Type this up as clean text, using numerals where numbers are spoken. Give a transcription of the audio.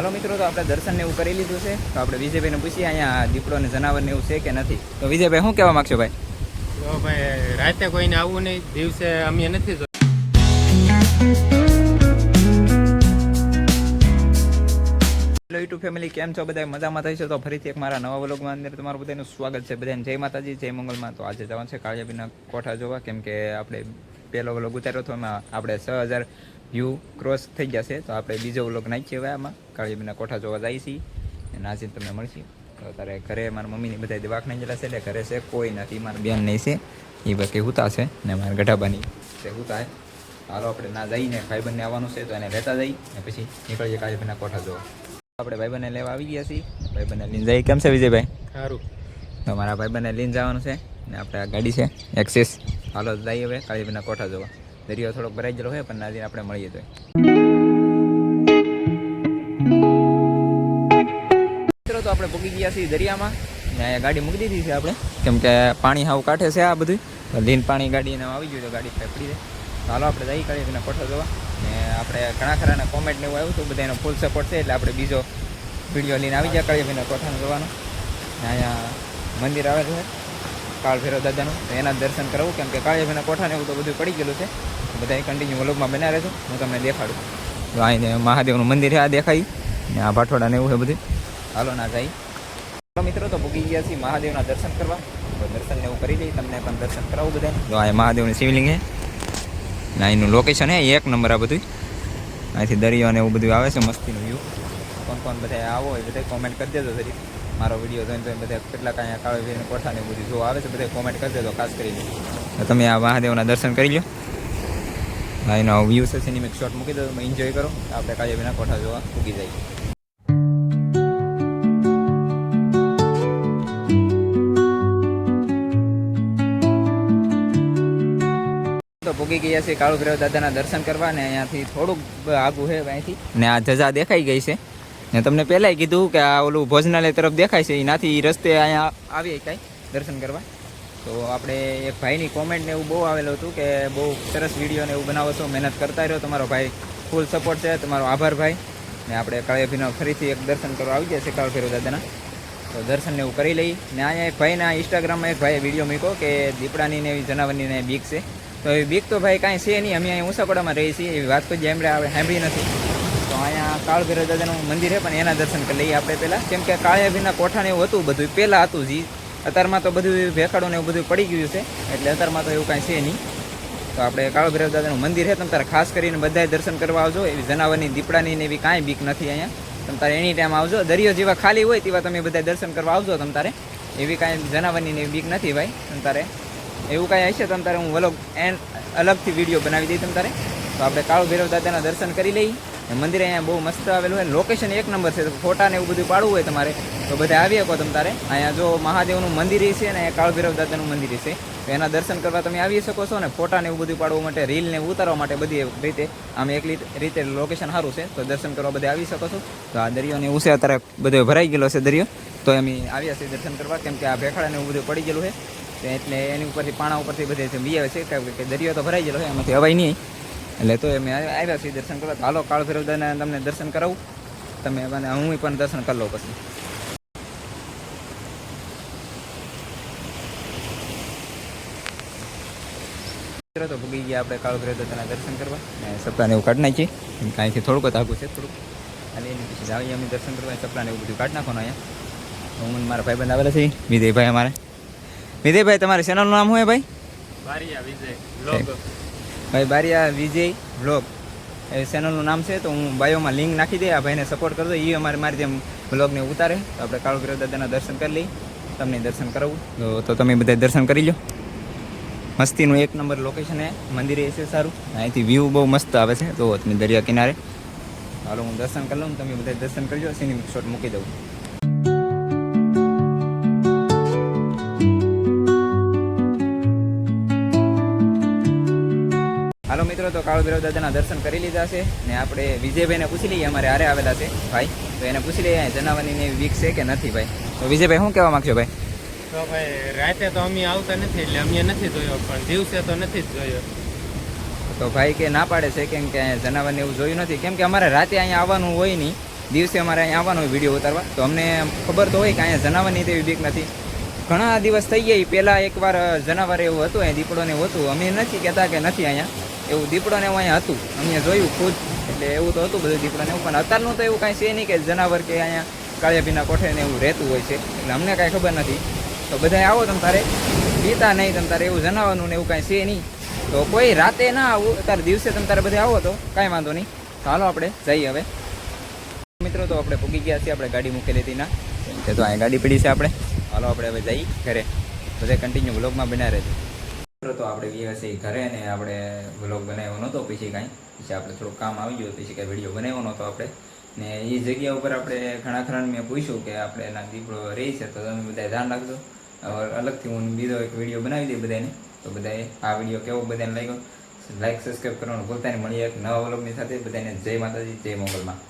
હાલો મિત્રો, તો આપણે દર્શનને એવું કરી લીધું છે. તો આપણે વિજયભાઈને પૂછીએ અહીંયા દીપડો અને જનાવરને એવું છે કે નથી. તો વિજયભાઈ શું કહેવા માગશો ભાઈ? તો ભાઈ રાતે કોઈને આવવું નહીં, દિવસે અમે નથી જોયું. હેલો યુટ્યુબ ફેમિલી, કેમ છો બધા? મજામાં થઈશો તો ફરીથી એક મારા નવા વ્લોગમાં અંદર તમારું બધાનું સ્વાગત છે. બધાને જય માતાજી, જય મંગલમાં. તો આજે જવાનું છે કાળિયાબીના કોઠા જોવા, કેમ કે આપણે પહેલો વ્લોગ ઉતાર્યો હતો એમાં આપણે 6000 વ્યૂ ક્રોસ થઈ ગયા છે. તો આપણે બીજો વ્લોગ નાખીએ હવે આમાં કાળિયાબીના કોઠા જોવા જઈએ છીએ અને આજે તમને મળશે. તો તારે ઘરે મારા મમ્મીની બધા દવાખાને ગયેલા છે, એટલે ઘરે છે કોઈ નથી. મારા બેન નહીં છે, એ બાકી હુતા છે, ને મારા ગઢાબાની છે હુતા છે. હાલો આપણે ના જઈને ભાઈબંધને આવવાનું છે, તો એને લેતા જઈ ને પછી નીકળીએ કાળિયાબીના કોઠા જોવા. આપણે ભાઈબંધને લેવા આવી ગયા છીએ. ભાઈબંધને લઈને જઈએ. કેમ છે વિજયભાઈ? સારું. તો મારા ભાઈબંધને લઈને જવાનું છે ને આપણે આ ગાડી છે એક્સેસ. હાલો જઈએ હવે કાળિયાબીના કોઠા જોવા. દરિયો થોડોક ભરાઈ ગયેલો હોય, પણ નાજીને આપણે મળીએ તો મિત્રો. તો આપણે પૂગી ગયા છીએ દરિયામાં ને અહીંયા ગાડી મૂકી દીધી છે આપણે, કેમ કે પાણી હાવ કાંઠે છે આ બધું. લીન પાણી ગાડીને આવી ગયું તો ગાડી પડી જાય. હાલો આપણે જઈએ કાળિયાબીના કોઠા જોવા. ને આપણે ઘણા ખરાના કોમેન્ટ ને એવું આવ્યું હતું, બધા એનો ફૂલ સપોર્ટ છે, એટલે આપણે બીજો વિડીયો લઈને આવી ગયા કાળિયાબીના કોઠાને જોવાનું. અહીંયા મંદિર આવેલું છે કાળ ભૈરવ દાદાનું, તો એના દર્શન કરાવું, કેમ કે કાળિયાબીના કોઠાને એવું તો બધું પડી ગયેલું છે. બધા કન્ટિન્યુ વ્લોગમાં બના રહેજો, હું તમને દેખાડું. તો આને મહાદેવનું મંદિર છે, આ દેખાય ને આ ભાટોડા ને એવું છે બધું. હાલો ના જાય. ચાલો મિત્રો, તો પૂગી ગયા છીએ મહાદેવના દર્શન કરવા. તો દર્શનને એવું કરી લઈએ, તમને પણ દર્શન કરાવું બધા. તો આ મહાદેવની શિવલિંગ છે ને એનું લોકેશન છે એક નંબર. આ બધું અહીંથી દરિયો ને એવું બધું આવે છે, મસ્તીનું વ્યૂ. કોણ બધા આવો એ બધા કોમેન્ટ કરી દેજો જરી. મારો વિડીયો જોઈને તો બધા કેટલાક અહીંયા કાળિયાબીના કોઠાને એવું બધું જો આવે છે, બધા કોમેન્ટ કરી દેજો ખાસ કરીને. તો તમે આ મહાદેવના દર્શન કરી લો. હા, એનો વ્યૂ છે, સિનેમેટિક શોટ મૂકી દો, તમે એન્જોય કરો. આપણે કાળિયાબીના કોઠા જોવા પૂગી જાય. તો પૂગી ગયા છે કાળુ ભૈરવ દાદાના દર્શન કરવા, ને અહીંયાથી થોડુંક આગું છે અહીંથી. ને આ ધજા દેખાઈ ગઈ છે, ને તમને પહેલાંય કીધું કે આ ઓલું ભોજનાલય તરફ દેખાય છે, એનાથી રસ્તે અહીંયા આવીએ કાંઈ દર્શન કરવા. તો આપણે એક ભાઈની કોમેન્ટ ને એવું બહુ આવેલું હતું કે બહુ સરસ વિડીયો ને એવું બનાવો છો, મહેનત કરતા રહ્યો, તમારો ભાઈ ફૂલ સપોર્ટ છે, તમારો આભાર ભાઈ. ને આપણે કાળિયાબીના ફરીથી એક દર્શન કરવા આવી ગયા છે કાળુ ભૈરવ દાદાના. તો દર્શન ને એવું કરી લઈ. ને અહીંયા એક ભાઈના ઇન્સ્ટાગ્રામમાં એક ભાઈએ વિડીયો મૂક્યો કે દીપડાની ને એવી જનાવરની ને બીક છે. તો એ બીક તો ભાઈ કાંઈ છે નહીં, અમે અહીંયા ઊંસાપડામાં રહીએ છીએ, એવી વાત કોઈ એમણે સાંભળી નથી. તો અહીંયા કાળુ ભૈરવ દાદાનું મંદિર છે, પણ એના દર્શન કરી લઈએ આપણે પહેલાં, કેમ કે કાળિયાબીના કોઠાને એવું હતું બધું પહેલાં હતું જી. અત્યારમાં તો બધું ભેખાડું ને એવું બધું પડી ગયું છે, એટલે અત્યારમાં તો એવું કાંઈ છે નહીં. તો આપણે કાળુ ભૈરવ દાદાનું મંદિર છે, તમે તારે ખાસ કરીને બધાએ દર્શન કરવા આવજો. એવી જનાવરની દીપડાની ને એવી કાંઈ બીક નથી અહીંયા. તમે તારે એની ટાઈમ આવજો. દરિયો જેવા ખાલી હોય તેવા તમે બધા દર્શન કરવા આવજો. તમે તારે એવી કાંઈ જનાવરની ને બીક નથી ભાઈ. તમે તારે એવું કાંઈ હશે તમે તારે હું વ્લોગ અલગથી વિડીયો બનાવી દઈ તમે તારે. તો આપણે કાળુ ભૈરવ દાદાના દર્શન કરી લઈએ. મંદિર અહીંયા બહુ મસ્ત આવેલું હોય, લોકેશન એક નંબર છે. ફોટા ને એવું બધું પાડવું હોય તમારે તો બધા આવી શકો તમે તારે. અહીંયા જો મહાદેવનું મંદિર છે ને કાળુ ભૈરવ દાદાનું મંદિર છે, તો એના દર્શન કરવા તમે આવી શકો છો. ને ફોટા ને એવું બધું પાડવા માટે, રીલ ને ઉતારવા માટે બધી રીતે આમ એક રીતે લોકેશન સારું છે, તો દર્શન કરવા બધા આવી શકો છો. તો આ દરિયો ને એવું છે, અત્યારે બધો ભરાઈ ગયેલો છે દરિયો, તો અમે આવ્યા છીએ દર્શન કરવા, કેમ કે આ ભેખાડા ને એવું બધું પડી ગયેલું છે, એટલે એની ઉપરથી પાણા ઉપરથી બધે બી આવે છે, કે દરિયો તો ભરાઈ ગયેલો છે, એમાંથી હવાય નહીં, એટલે તો અમે આવ્યા છીએ દર્શન કરવા. હાલો કાળુ ભૈરવ દાદાને તમને દર્શન કરાવું, તમે મને હું પણ દર્શન કરી લઉં પછી. તો ભૂગી ગયા આપણે કાળુ ભૈરવ દાદાના દર્શન કરવા, અને સપડાને એવું કાઢી નાખીએ, કાંઈથી થોડુંક જ આગું છે, થોડુંક અને એની પછી આવીએ અમે દર્શન કરવા. સપડાને એવું બધું કાઢી નાખવાનું અહીંયા. હું મારા ભાઈબંધ આવેલા છે વિજયભાઈ. અમારે વિજયભાઈ, તમારી ચેનલનું નામ શું છે ભાઈ? બારિયા વિજય વ્લોગ. ભાઈ બારિયા વિજય વ્લોગ એ ચેનલનું નામ છે. તો હું બાયોમાં લિંક નાખી દે, આ ભાઈને સપોર્ટ કરજો, એ મારી જેમ વ્લોગને ઉતારે. તો આપણે કાળુ ભૈરવ દાદાના દર્શન કરી લઈએ, તમને દર્શન કરાવું. તો તમે બધા દર્શન કરી લો. મસ્તીનું એક નંબર લોકેશન છે, મંદિરે છે સારું, અહીંથી વ્યૂ બહુ મસ્ત આવે છે. તો તમે દરિયા કિનારે. હાલો હું દર્શન કરી લઉં, તમે બધા દર્શન કરી લો, સિનેમેટિક શોટ મૂકી દઉં. હાલો મિત્રો, તો કાળુ ભૈરવ દાદાના દર્શન કરી લીધા છે, ને આપણે વિજયભાઈને પૂછી લઈએ, અમારે હારે આવેલા છે ભાઈ, તો એને પૂછી લઈએ જનાવરની ને બીક છે કે નથી ભાઈ. તો વિજયભાઈ શું કહેવા માગશો ભાઈ? તો ભાઈ રાતે તો અમે આવતા નથી, એટલે અમે નથી જોયો, પણ દિવસે તો નથી જ જોયો. તો ભાઈ કે ના પાડે છે, કેમ કે જનાવરને એવું જોયું નથી, કેમ કે અમારે રાતે અહીંયા આવવાનું હોય નહીં, દિવસે અમારે અહીંયા આવવાનો હોય વિડીયો ઉતારવા. તો અમને ખબર તો હોય કે અહીંયા જનાવરની તેવી બીક નથી. ઘણા દિવસ થઈ ગયા પહેલાં એકવાર જનાવર એવું હતું, અહીંયા દીપડોને એવું હતું. અમે નથી કહેતા કે નથી અહીંયા એવું દીપડોને એવું અહીંયા હતું, અમે જોયું ખુદ. એટલે એવું તો હતું બધું દીપડોને એવું, પણ અત્યારનું તો એવું કાંઈ છે નહીં કે જનાવર કે અહીંયા કાળિયાભીના કોઠે ને એવું રહેતું હોય છે. એટલે અમને કાંઈ ખબર નથી. તો બધા આવો તમ તારે પીતા નહીં, તમ તારે એવું જનાવરનું ને એવું કાંઈ છે નહીં. તો કોઈ રાતે ના આવું, અત્યારે દિવસે તમે તારે બધા આવો તો કાંઈ વાંધો નહીં. તો હાલો આપણે જઈએ હવે મિત્રો. તો આપણે પૂગી ગયા છીએ, આપણે ગાડી મૂકેલી હતી ના, તો અહીંયા ગાડી પડી છે આપણે. હાલો આપણે હવે જઈ ઘરે. બધા કન્ટિન્યુ વ્લોગમાં બનાવી રહેજો મિત્રો. તો આપણે ગયા છીએ ઘરે ને આપણે વ્લોગ બનાવ્યો નહોતો પછી કાંઈ, પછી આપણે થોડુંક કામ આવી ગયું, પછી કાંઈ વિડીયો બનાવ્યો નહોતો આપણે. ને એ જગ્યા ઉપર આપણે ઘણા ખરાને મેં પૂછ્યું કે આપણે એના દીપડો રહી છે, તો તમે બધા ધ્યાન રાખજો. અલગથી હું બીજો એક વિડીયો બનાવી દઈ બધાને. તો બધાએ આ વિડીયો કેવો બધાને લાગ્યો, લાઈક સબસ્ક્રાઈબ કરવાનું ભૂલતા નહીં. મળીએ એક નવા વ્લોગની સાથે. બધાને જય માતાજી, જય મોગલમાં.